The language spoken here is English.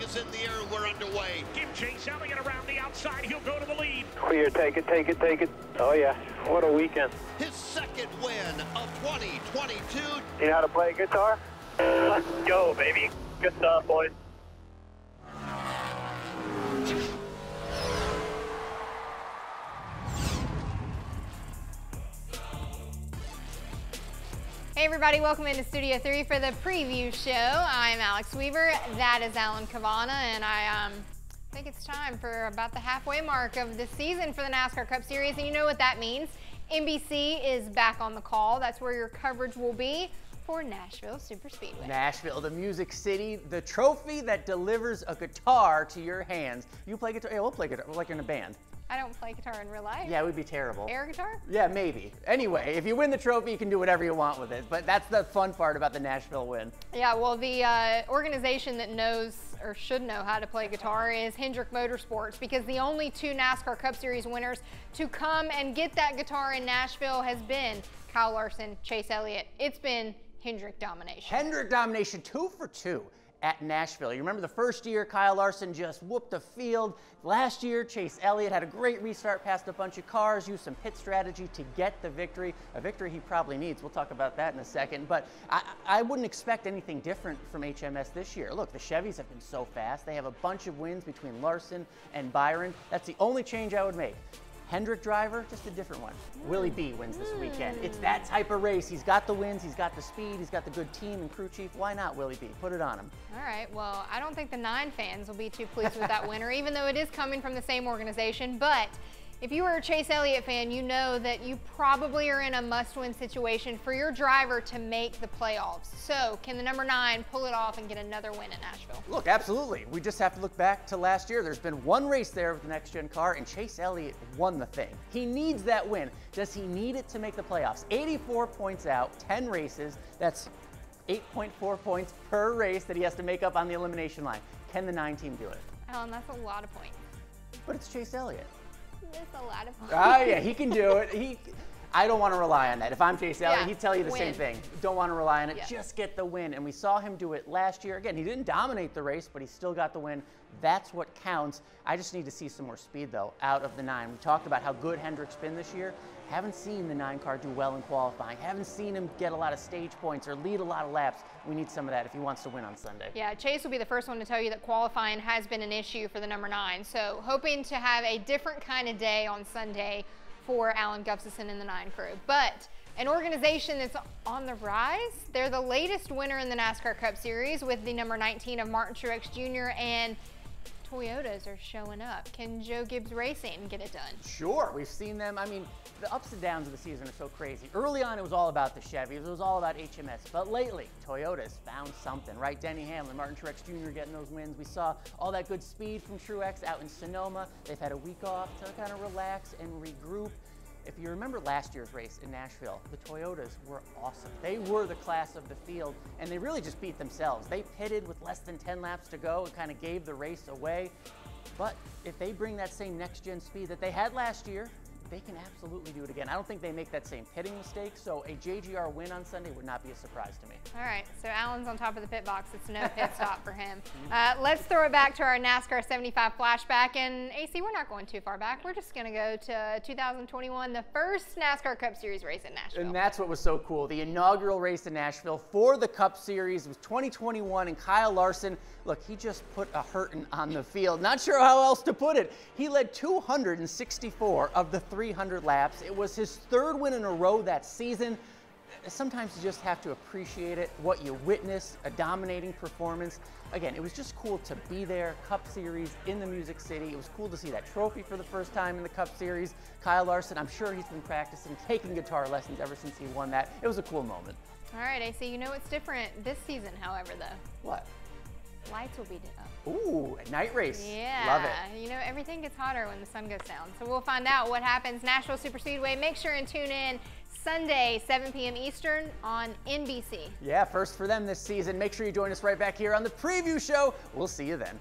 is in the air. We're underway. Give Chase Elliott around the outside. He'll go to the lead. Clear, take it, take it, take it. Oh, yeah. What a weekend. His second win of 2022. You know how to play guitar? Let's go, baby. Good stuff, boys. Hey everybody, welcome into Studio 3 for the preview show. I'm Alex Weaver, that is Alan Cavana, and I think it's time for about the halfway mark of the season for the NASCAR Cup Series, and you know what that means. NBC is back on the call. That's where your coverage will be for Nashville Superspeedway. Nashville, the music city, the trophy that delivers a guitar to your hands. You play guitar? Yeah, we'll play guitar. We're like in a band. I don't play guitar in real life. Yeah, it would be terrible. Air guitar? Yeah, maybe. Anyway, if you win the trophy, you can do whatever you want with it. But that's the fun part about the Nashville win. Yeah, well, the organization that knows or should know how to play guitar is Hendrick Motorsports, because the only two NASCAR Cup Series winners to come and get that guitar in Nashville has been Kyle Larson, Chase Elliott. It's been Hendrick domination. Hendrick domination, 2 for 2 at Nashville. You remember the first year, Kyle Larson just whooped the field. Last year, Chase Elliott had a great restart past a bunch of cars, used some pit strategy to get the victory, a victory he probably needs. We'll talk about that in a second, but I wouldn't expect anything different from HMS this year. Look, the Chevys have been so fast. They have a bunch of wins between Larson and Byron. That's the only change I would make. Hendrick driver, just a different one. Willie B wins this weekend. It's that type of race. He's got the wins, he's got the speed, he's got the good team and crew chief. Why not Willie B? Put it on him. All right, well, I don't think the 9 fans will be too pleased with that winner, even though it is coming from the same organization. But if you are a Chase Elliott fan, you know that you probably are in a must-win situation for your driver to make the playoffs. So can the number 9 pull it off and get another win at Nashville? Look, absolutely. We just have to look back to last year. There's been one race there with the next-gen car, and Chase Elliott won the thing. He needs that win. Does he need it to make the playoffs? 84 points out, 10 races. That's 8.4 points per race that he has to make up on the elimination line. Can the 9 team do it? Alan, that's a lot of points. But it's Chase Elliott. That's a lot of points. Oh, yeah, he can do it. I don't want to rely on that. If I'm Chase Elliott, he'd tell you the same thing. Don't want to rely on it. Just get the win. And we saw him do it last year. Again, he didn't dominate the race, but he still got the win. That's what counts. I just need to see some more speed, though, out of the 9. We talked about how good Hendrick's been this year. Haven't seen the 9 car do well in qualifying. Haven't seen him get a lot of stage points or lead a lot of laps. We need some of that if he wants to win on Sunday. Yeah, Chase will be the first one to tell you that qualifying has been an issue for the number 9. So hoping to have a different kind of day on Sunday for Alan Gustafson and the 9 crew. But an organization that's on the rise, they're the latest winner in the NASCAR Cup Series with the number 19 of Martin Truex Jr. and Toyotas are showing up. Can Joe Gibbs Racing get it done? Sure, we've seen them. I mean, the ups and downs of the season are so crazy. Early on, it was all about the Chevys. It was all about HMS. But lately, Toyota's found something, right? Denny Hamlin, Martin Truex Jr. getting those wins. We saw all that good speed from Truex out in Sonoma. They've had a week off to kind of relax and regroup. If you remember last year's race in Nashville, the Toyotas were awesome. They were the class of the field, and they really just beat themselves. They pitted with less than 10 laps to go and kind of gave the race away. But if they bring that same next-gen speed that they had last year, they can absolutely do it again. I don't think they make that same pitting mistake, so a JGR win on Sunday would not be a surprise to me. All right, so Alan's on top of the pit box. It's no pit stop for him. Let's throw it back to our NASCAR 75 flashback. And AC, we're not going too far back. We're just going to go to 2021, the first NASCAR Cup Series race in Nashville. And that's what was so cool. The inaugural race in Nashville for the Cup Series was 2021, and Kyle Larson, look, he just put a hurtin' on the field. Not sure how else to put it. He led 264 of the 300 laps. It was his 3rd win in a row that season. Sometimes you just have to appreciate it, what you witness, a dominating performance. Again, it was just cool to be there, Cup Series in the Music City. It was cool to see that trophy for the first time in the Cup Series. Kyle Larson, I'm sure he's been practicing, taking guitar lessons ever since he won that. It was a cool moment. All right, AC, you know what's different this season, however, though? What? Lights will be up. Ooh, a night race. Yeah. Love it. You know, everything gets hotter when the sun goes down. So we'll find out what happens. Nashville Superspeedway. Make sure and tune in Sunday, 7 p.m. Eastern on NBC. Yeah, first for them this season. Make sure you join us right back here on the preview show. We'll see you then.